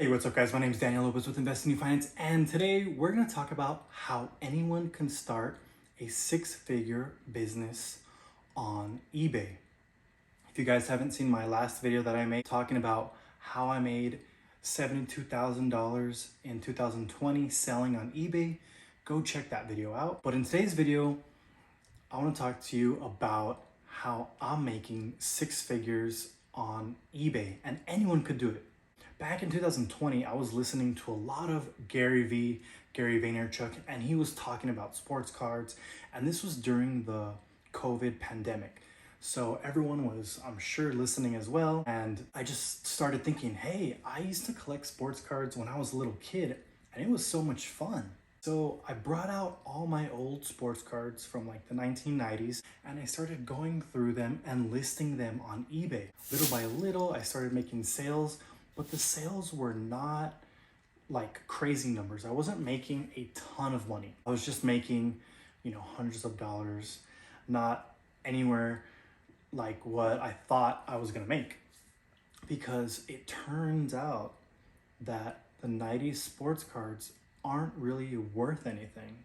Hey, what's up guys? My name is Daniel Lopez with Investing in Finance, and today we're going to talk about how anyone can start a six-figure business on eBay. If you guys haven't seen my last video that I made talking about how I made $72,000 in 2020 selling on eBay, go check that video out. But in today's video, I want to talk to you about how I'm making six figures on eBay, and anyone could do it. Back in 2020, I was listening to a lot of Gary Vee, Gary Vaynerchuk, and he was talking about sports cards. And this was during the COVID pandemic. So everyone was, I'm sure, listening as well. And I just started thinking, hey, I used to collect sports cards when I was a little kid, and it was so much fun. So I brought out all my old sports cards from like the 1990s, and I started going through them and listing them on eBay. Little by little, I started making sales. But the sales were not like crazy numbers. I wasn't making a ton of money. I was just making, hundreds of dollars, not anywhere like what I thought I was gonna make. Because it turns out that the 90s sports cards aren't really worth anything.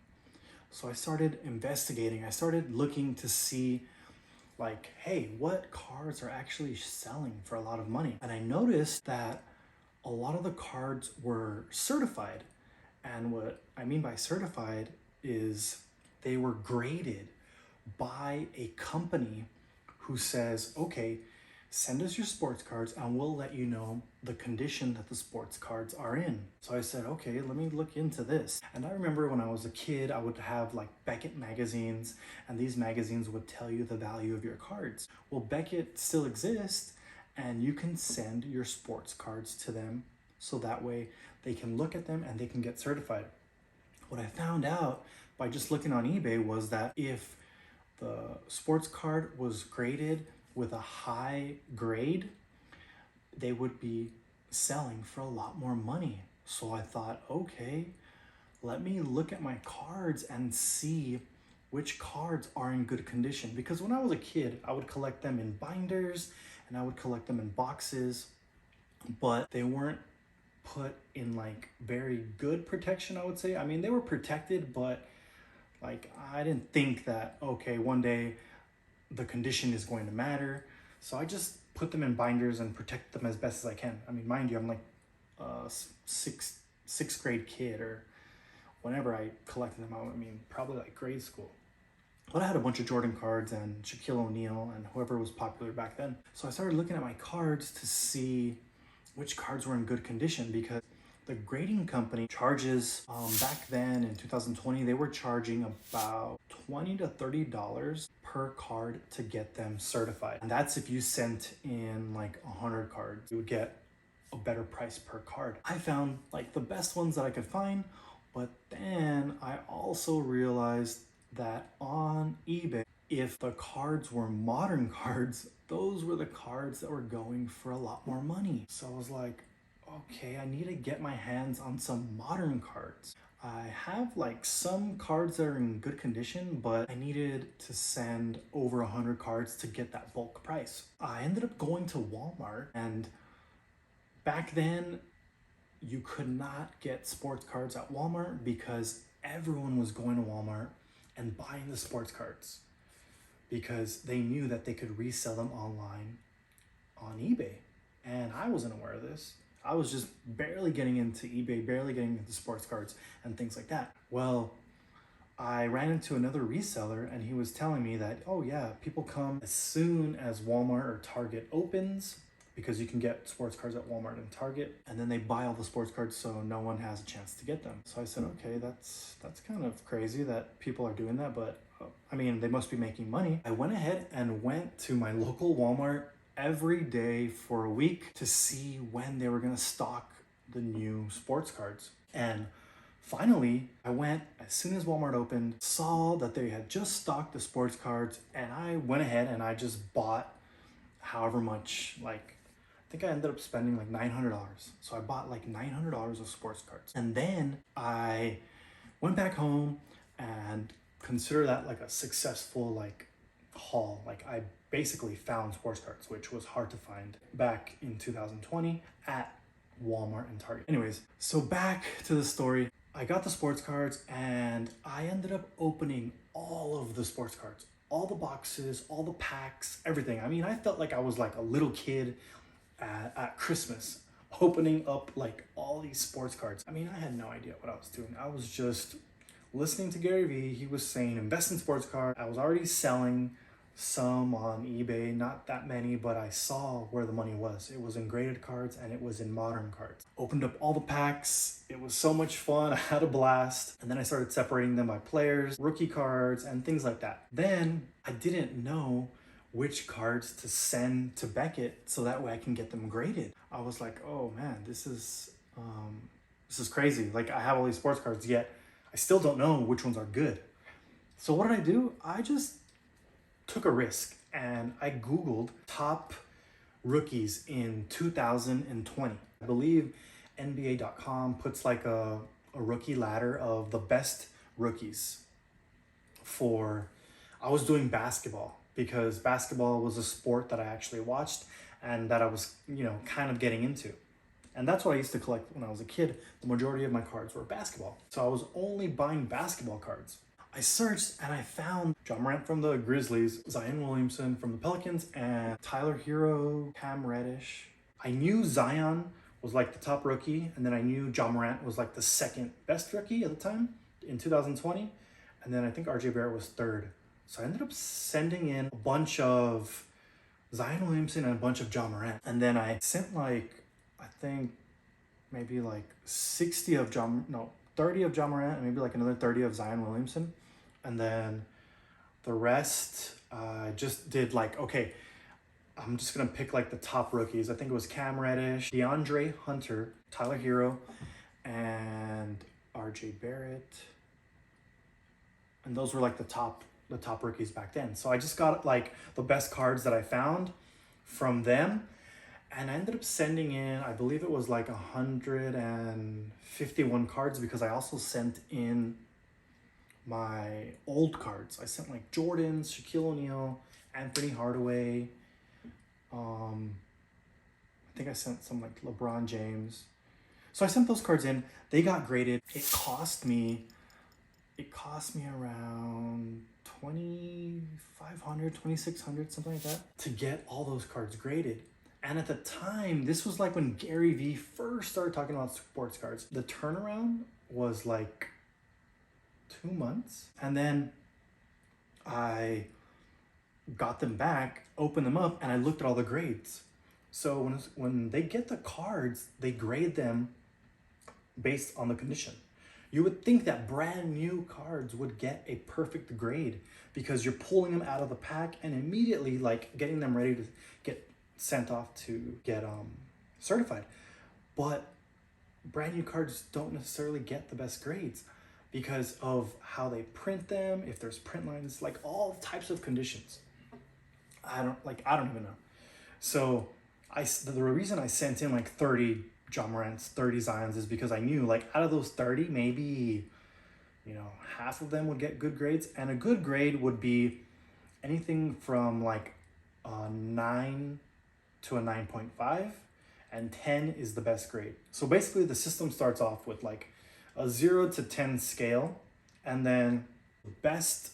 So I started investigating. I started looking to see like, hey, what cards are actually selling for a lot of money? And I noticed that a lot of the cards were certified. And what I mean by certified is they were graded by a company who says, okay, send us your sports cards and we'll let you know the condition that the sports cards are in. So I said, okay, let me look into this. And I remember when I was a kid, I would have like Beckett magazines, and these magazines would tell you the value of your cards. Well, Beckett still exists, and you can send your sports cards to them so that way they can look at them and they can get certified. What I found out by just looking on eBay was that if the sports card was graded with a high grade, they would be selling for a lot more money. So I thought, okay, let me look at my cards and see which cards are in good condition. Because when I was a kid, I would collect them in binders and I would collect them in boxes, but they weren't put in like very good protection, I would say. I mean, they were protected, but like I didn't think that, okay, one day the condition is going to matter. So I just put them in binders and protect them as best as I can. I mean, mind you, I'm like a sixth grade kid, or whenever I collected them out, I mean, probably like grade school. But I had a bunch of Jordan cards and Shaquille O'Neal and whoever was popular back then. So I started looking at my cards to see which cards were in good condition, because the grading company charges, back then in 2020, they were charging about $20 to $30 per card to get them certified. And that's if you sent in like 100 cards, you would get a better price per card. I found like the best ones that I could find, but then I also realized that on eBay, if the cards were modern cards, those were the cards that were going for a lot more money. So I was like, okay, I need to get my hands on some modern cards. I have like some cards that are in good condition, but I needed to send over 100 cards to get that bulk price. I ended up going to Walmart, and back then you could not get sports cards at Walmart because everyone was going to Walmart and buying the sports cards because they knew that they could resell them online on eBay. And I wasn't aware of this. I was just barely getting into eBay, barely getting into sports cards and things like that. Well, I ran into another reseller and he was telling me that, oh yeah, people come as soon as Walmart or Target opens, because you can get sports cards at Walmart and Target, and then they buy all the sports cards so no one has a chance to get them. So I said, okay, that's kind of crazy that people are doing that, but I mean, they must be making money. I went ahead and went to my local Walmart every day for a week to see when they were gonna stock the new sports cards. And finally, I went as soon as Walmart opened, saw that they had just stocked the sports cards, and I went ahead and I just bought however much, like, I think I ended up spending like $900. So I bought like $900 of sports cards. And then I went back home and consider that like a successful like haul. Like I basically found sports cards, which was hard to find back in 2020 at Walmart and Target. Anyways, so back to the story. I got the sports cards and I ended up opening all of the sports cards, all the boxes, all the packs, everything. I mean, I felt like I was like a little kid at Christmas opening up like all these sports cards. I mean, I had no idea what I was doing. I was just listening to Gary Vee. He was saying invest in sports cards. I was already selling some on eBay, not that many, but I saw where the money was. It was in graded cards and it was in modern cards. Opened up all the packs. It was so much fun. I had a blast. And then I started separating them by players, rookie cards, and things like that. Then I didn't know which cards to send to Beckett so that way I can get them graded. I was like, oh man, this is crazy. Like, I have all these sports cards, yet I still don't know which ones are good. So what did I do? I just took a risk and I Googled top rookies in 2020. I believe NBA.com puts like a rookie ladder of the best rookies for, I was doing basketball because basketball was a sport that I actually watched and that I was, kind of getting into. And that's what I used to collect when I was a kid. The majority of my cards were basketball. So I was only buying basketball cards. I searched and I found John Morant from the Grizzlies, Zion Williamson from the Pelicans, and Tyler Hero, Cam Reddish. I knew Zion was like the top rookie, and then I knew John Morant was like the second best rookie at the time in 2020. And then I think RJ Barrett was third. So I ended up sending in a bunch of Zion Williamson and a bunch of John Morant. And then I sent like, I think maybe like 30 of John Morant and maybe like another 30 of Zion Williamson. And then the rest, just did like, okay, I'm just gonna pick like the top rookies. I think it was Cam Reddish, DeAndre Hunter, Tyler Hero, and RJ Barrett. And those were like the top rookies back then. So I just got like the best cards that I found from them. And I ended up sending in, I believe it was like 151 cards because I also sent in my old cards. I sent like Jordans, Shaquille O'Neal, Anthony Hardaway. I think I sent some like LeBron James. So I sent those cards in. They got graded. It cost me around $2,500, $2,600, something like that, to get all those cards graded. And at the time, this was like when Gary Vee first started talking about sports cards. The turnaround was like 2 months. And then I got them back, opened them up, and I looked at all the grades. So when they get the cards, they grade them based on the condition. You would think that brand new cards would get a perfect grade because you're pulling them out of the pack and immediately like getting them ready to get sent off to get certified. But brand new cards don't necessarily get the best grades because of how they print them, if there's print lines, like all types of conditions. I don't even know. So the reason I sent in like 30 John Morant's, 30 Zions is because I knew like out of those 30, maybe, half of them would get good grades. And a good grade would be anything from like a 9 to a 9.5, and 10 is the best grade. So basically the system starts off with like a 0 to 10 scale, and then the best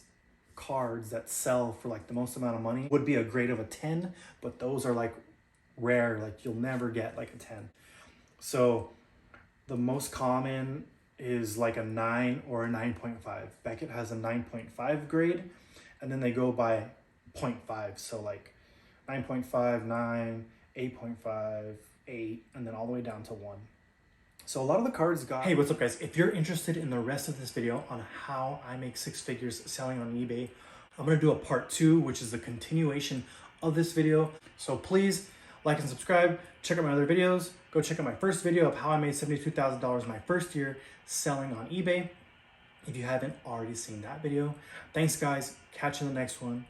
cards that sell for like the most amount of money would be a grade of a 10, but those are like rare, like you'll never get like a 10. So the most common is like a 9 or a 9.5. Beckett has a 9.5 grade, and then they go by 0.5. So like 9.5, 9, 8.5, 8, and then all the way down to 1. So a lot of the cards got... Hey, what's up guys? If you're interested in the rest of this video on how I make 6 figures selling on eBay, I'm going to do a part 2, which is the continuation of this video. So please like and subscribe, check out my other videos, go check out my first video of how I made $72,000 my first year selling on eBay if you haven't already seen that video. Thanks guys, catch you in the next one.